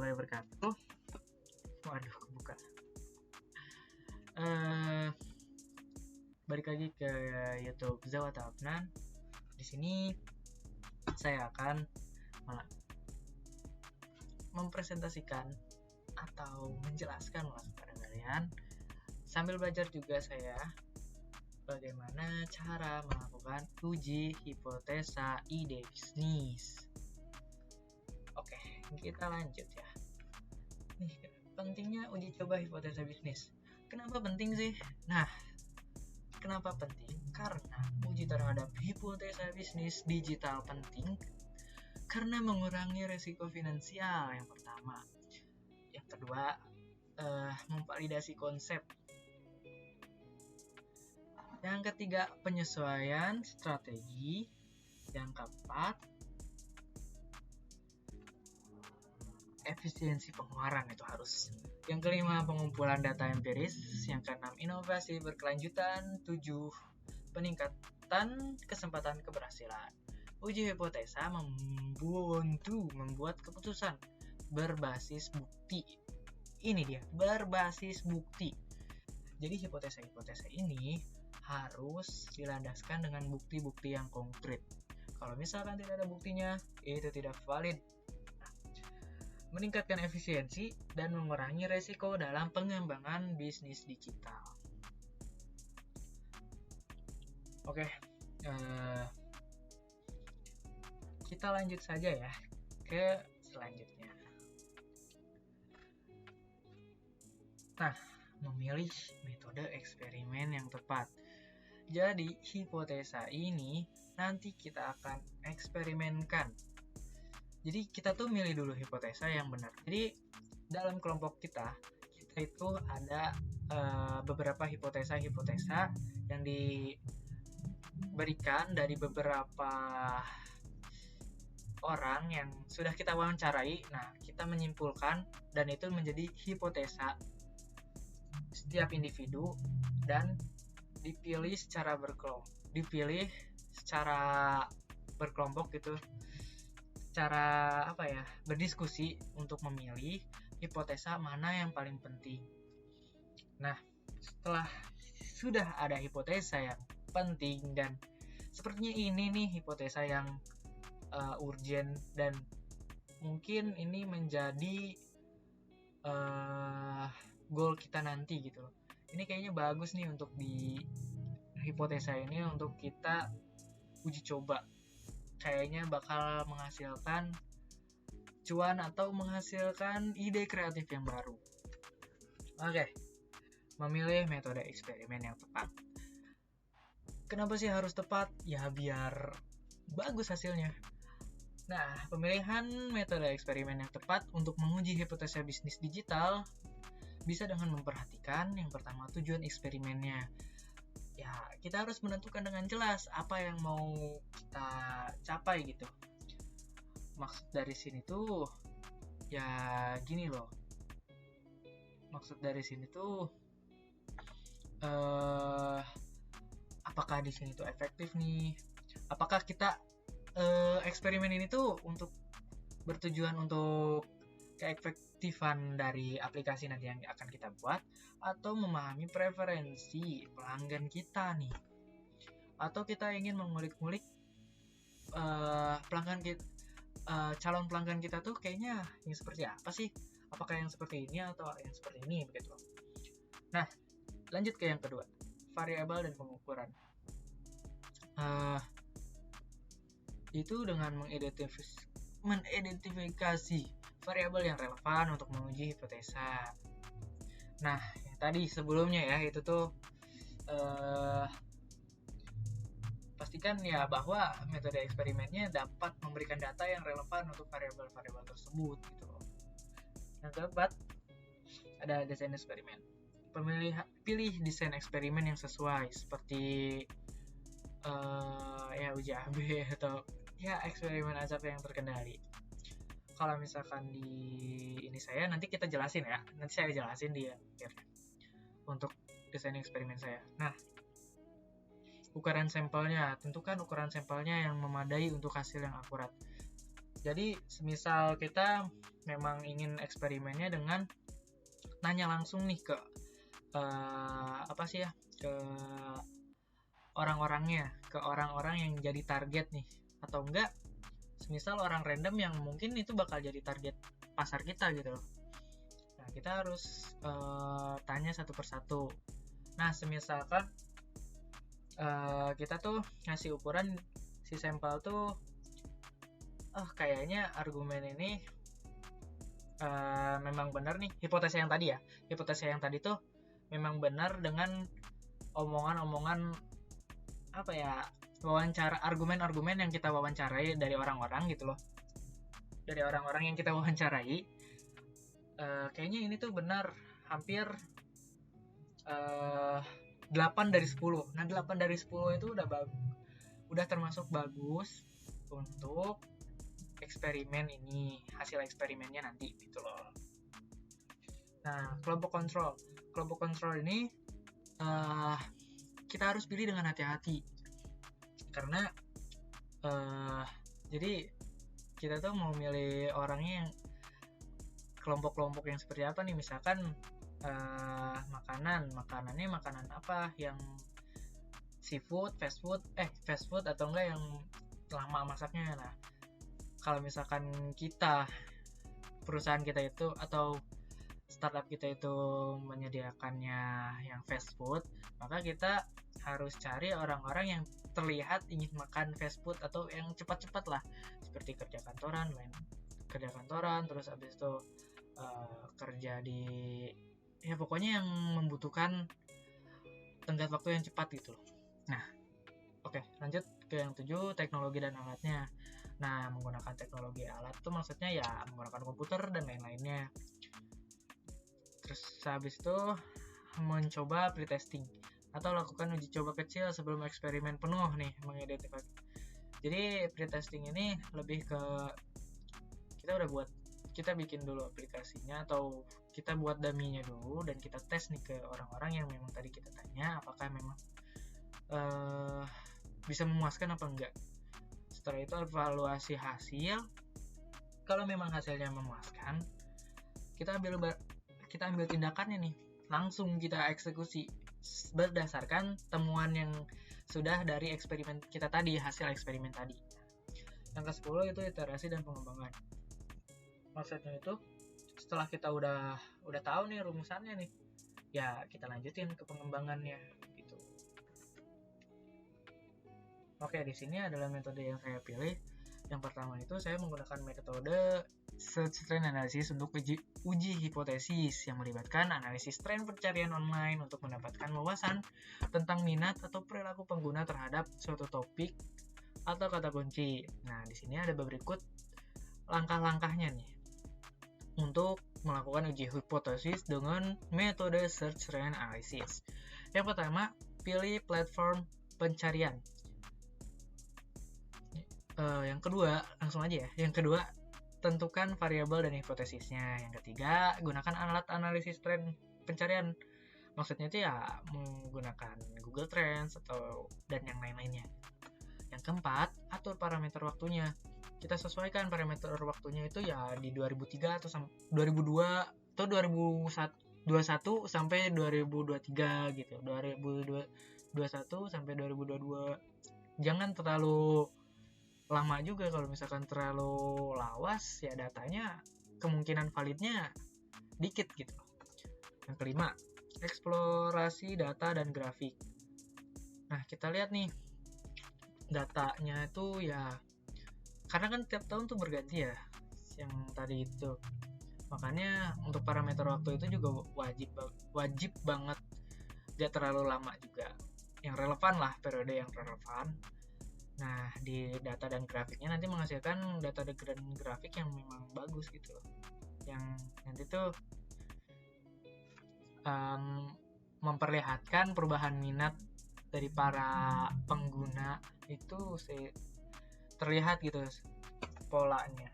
warahmatullahi wabarakatuh. Waduh, kebuka. Balik lagi ke YouTube Zawat Afnan. Di sini saya akan mempresentasikan atau menjelaskan kepada kalian, sambil belajar juga saya, bagaimana cara melakukan uji hipotesa ide bisnis. Oke, kita lanjut ya. Nih, pentingnya uji coba hipotesa bisnis. Kenapa penting sih? Nah, kenapa penting? Karena uji terhadap hipotesa bisnis digital penting karena mengurangi resiko finansial yang pertama. Yang kedua, memvalidasi konsep. Yang ketiga, penyesuaian strategi. Yang keempat, efisiensi pengeluaran itu harus. Yang kelima, pengumpulan data empiris. Yang keenam, inovasi berkelanjutan. 7, peningkatan kesempatan keberhasilan. Uji hipotesa membantu membuat keputusan berbasis bukti. Ini dia, berbasis bukti. Jadi hipotesa-hipotesa ini harus dilandaskan dengan bukti-bukti yang konkret. Kalau misalkan tidak ada buktinya, itu tidak valid. Meningkatkan efisiensi dan mengurangi resiko dalam pengembangan bisnis digital. Oke, kita lanjut saja ya ke selanjutnya. Nah, memilih metode eksperimen yang tepat. Jadi, hipotesa ini nanti kita akan eksperimenkan. Jadi kita tuh milih dulu hipotesa yang benar. Jadi dalam kelompok kita itu ada beberapa hipotesa-hipotesa yang diberikan dari beberapa orang yang sudah kita wawancarai. Nah, kita menyimpulkan dan itu menjadi hipotesa setiap individu dan dipilih secara berkelompok gitu. Cara berdiskusi untuk memilih hipotesa mana yang paling penting. Nah, setelah sudah ada hipotesa yang penting dan sepertinya ini nih hipotesa yang urgent dan mungkin ini menjadi goal kita nanti gitu loh. Ini kayaknya bagus nih untuk di hipotesa ini untuk kita uji coba. Kayaknya bakal menghasilkan cuan atau menghasilkan ide kreatif yang baru. Oke, memilih metode eksperimen yang tepat. Kenapa sih harus tepat? Ya biar bagus hasilnya. Nah, pemilihan metode eksperimen yang tepat untuk menguji hipotesa bisnis digital bisa dengan memperhatikan yang pertama tujuan eksperimennya. Ya, kita harus menentukan dengan jelas apa yang mau kita capai gitu. Maksud dari sini tuh ya gini loh. Maksud dari sini tuh apakah di sini tuh efektif nih? Apakah kita eksperimen ini tuh untuk bertujuan untuk keefektifan dari aplikasi nanti yang akan kita buat, atau memahami preferensi pelanggan kita nih, atau kita ingin mengulik-ngulik calon pelanggan kita tuh kayaknya yang seperti apa sih, apakah yang seperti ini atau yang seperti ini begitu. Nah, lanjut ke yang kedua, variabel dan pengukuran. Itu dengan mengidentifikasi variabel yang relevan untuk menguji hipotesa. Nah, yang tadi sebelumnya ya itu tuh pastikan ya bahwa metode eksperimennya dapat memberikan data yang relevan untuk variabel-variabel tersebut gitu loh. Yang keempat, ada desain eksperimen. Pilih desain eksperimen yang sesuai seperti uji AB atau ya eksperimen acak yang terkendali. Kalau misalkan di ini nanti kita jelasin ya. Nanti saya jelasin di akhirnya untuk desain eksperimen saya. Nah, ukuran sampelnya, tentukan ukuran sampelnya yang memadai untuk hasil yang akurat. Jadi semisal kita memang ingin eksperimennya dengan nanya langsung nih ke ke orang-orangnya, ke orang-orang yang jadi target nih, atau enggak semisal orang random yang mungkin itu bakal jadi target pasar kita gitu loh. Nah, kita harus tanya satu persatu. Nah, semisalkan kita tuh ngasih ukuran si sampel tuh, kayaknya argumen ini memang benar nih, hipotesa yang tadi tuh memang benar dengan omongan-omongan wawancara, argumen-argumen yang kita wawancarai dari orang-orang gitu loh, dari orang-orang yang kita wawancarai. Kayaknya ini tuh benar hampir 8 dari 10. Nah, 8 dari 10 itu udah termasuk bagus untuk eksperimen ini, hasil eksperimennya nanti gitu loh. Nah, kelompok kontrol ini kita harus pilih dengan hati-hati, karena jadi kita tuh mau milih orangnya yang kelompok-kelompok yang seperti apa nih. Misalkan makanannya makanan apa, yang seafood, fast food atau enggak yang lama masaknya. Nah, kalau misalkan perusahaan kita itu atau startup kita itu menyediakannya yang fast food, maka kita harus cari orang-orang yang terlihat ingin makan fast food atau yang cepat-cepat lah, seperti kerja kantoran, terus habis itu kerja di pokoknya yang membutuhkan tenggat waktu yang cepat gitu loh. Nah, oke, lanjut ke yang 7, teknologi dan alatnya. Nah, menggunakan teknologi alat itu maksudnya ya menggunakan komputer dan lain-lainnya. Terus habis itu mencoba pretesting atau lakukan uji coba kecil sebelum eksperimen penuh nih, mengidentifikasi. Jadi pretesting ini lebih ke kita bikin dulu aplikasinya, atau kita buat dummy-nya dulu dan kita tes nih ke orang-orang yang memang tadi kita tanya apakah memang bisa memuaskan apa enggak. Setelah itu evaluasi hasil. Kalau memang hasilnya memuaskan, kita ambil tindakannya nih, langsung kita eksekusi berdasarkan temuan yang sudah dari eksperimen kita tadi, hasil eksperimen tadi. Yang ke-10 itu iterasi dan pengembangan. Maksudnya itu setelah kita udah tahu nih rumusannya nih, ya kita lanjutin ke pengembangannya gitu. Oke, di sini adalah metode yang saya pilih. Yang pertama itu saya menggunakan metode search trend analysis untuk uji hipotesis yang melibatkan analisis tren pencarian online untuk mendapatkan wawasan tentang minat atau perilaku pengguna terhadap suatu topik atau kata kunci. Nah, di sini ada berikut langkah-langkahnya nih untuk melakukan uji hipotesis dengan metode search trend analysis. Yang pertama, pilih platform pencarian. Yang kedua, langsung aja ya. Yang kedua, tentukan variabel dan hipotesisnya. Yang ketiga, gunakan alat analisis tren pencarian. Maksudnya itu ya menggunakan Google Trends dan yang lain-lainnya. Yang keempat, atur parameter waktunya. Kita sesuaikan parameter waktunya itu ya di 2003 atau 2002 atau 2021 sampai 2023 gitu. 2021 sampai 2022. Jangan terlalu lama juga. Kalau misalkan terlalu lawas ya datanya kemungkinan validnya dikit gitu. Yang kelima, eksplorasi data dan grafik. Nah, kita lihat nih datanya itu ya, karena kan tiap tahun tuh berganti ya yang tadi itu. Makanya untuk parameter waktu itu juga wajib banget gak terlalu lama juga, yang relevan lah, periode yang relevan. Nah, di data dan grafiknya nanti menghasilkan data dan grafik yang memang bagus gitu loh, yang nanti tuh memperlihatkan perubahan minat dari para pengguna itu terlihat gitu polanya.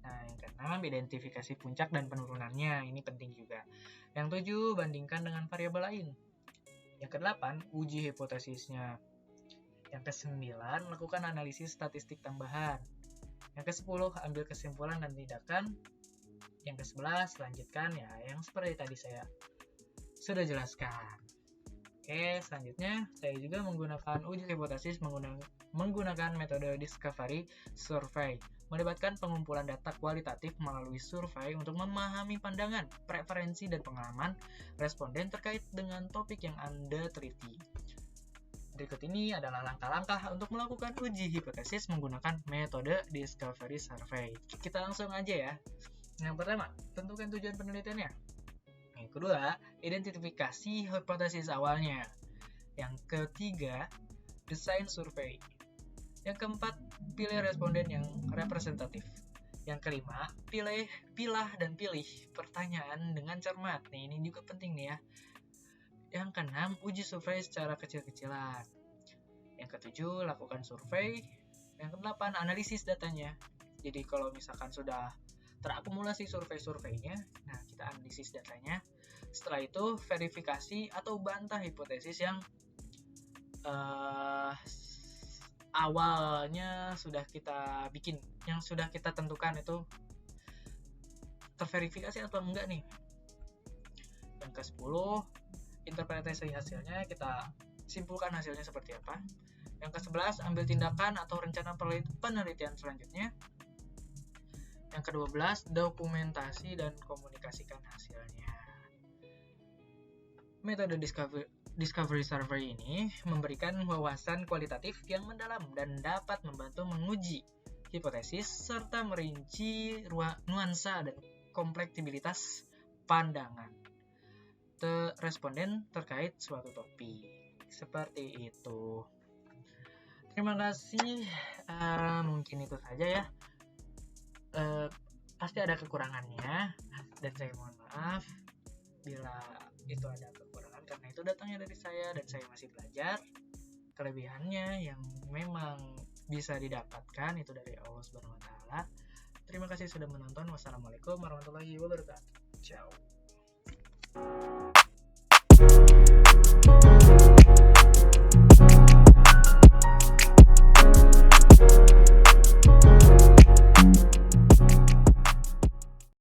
Nah, yang keenam, identifikasi puncak dan penurunannya, ini penting juga. Yang 7, bandingkan dengan variabel lain. Yang ke-8, uji hipotesisnya. Yang ke-9, lakukan analisis statistik tambahan. Yang ke-10, ambil kesimpulan dan tindakan. Yang ke-11, lanjutkan ya yang seperti tadi saya sudah jelaskan. Oke, selanjutnya saya juga menggunakan uji hipotesis menggunakan metode discovery survey, melibatkan pengumpulan data kualitatif melalui survei untuk memahami pandangan, preferensi, dan pengalaman responden terkait dengan topik yang Anda teliti. Berikut ini adalah langkah-langkah untuk melakukan uji hipotesis menggunakan metode discovery survey. Kita langsung aja ya. Yang pertama, tentukan tujuan penelitiannya. Yang kedua, identifikasi hipotesis awalnya. Yang ketiga, desain survei. Yang keempat, pilih responden yang representatif. Yang kelima, pilah dan pilih pertanyaan dengan cermat. Nih, ini juga penting nih ya. Yang keenam, uji survei secara kecil-kecilan. Yang ketujuh, lakukan survei. Yang kedelapan, analisis datanya. Jadi kalau misalkan sudah terakumulasi survei-surveinya, nah kita analisis datanya. Setelah itu, verifikasi atau bantah hipotesis yang awalnya sudah kita bikin, yang sudah kita tentukan itu terverifikasi atau enggak nih. Yang ke-10, interpretasi hasilnya, kita simpulkan hasilnya seperti apa. Yang ke-11, ambil tindakan atau rencana penelitian selanjutnya. Yang ke-12, dokumentasi dan komunikasikan hasilnya. Metode discovery survey ini memberikan wawasan kualitatif yang mendalam dan dapat membantu menguji hipotesis serta merinci nuansa dan kompleksibilitas pandangan responden terkait suatu topik. Seperti itu. Terima kasih. Mungkin itu saja ya. Pasti ada kekurangannya dan saya mohon maaf bila itu ada kekurangan, karena itu datangnya dari saya dan saya masih belajar. Kelebihannya yang memang bisa didapatkan itu dari Allah Subhanahu wa taala. Terima kasih sudah menonton. Wassalamualaikum warahmatullahi wabarakatuh. Ciao.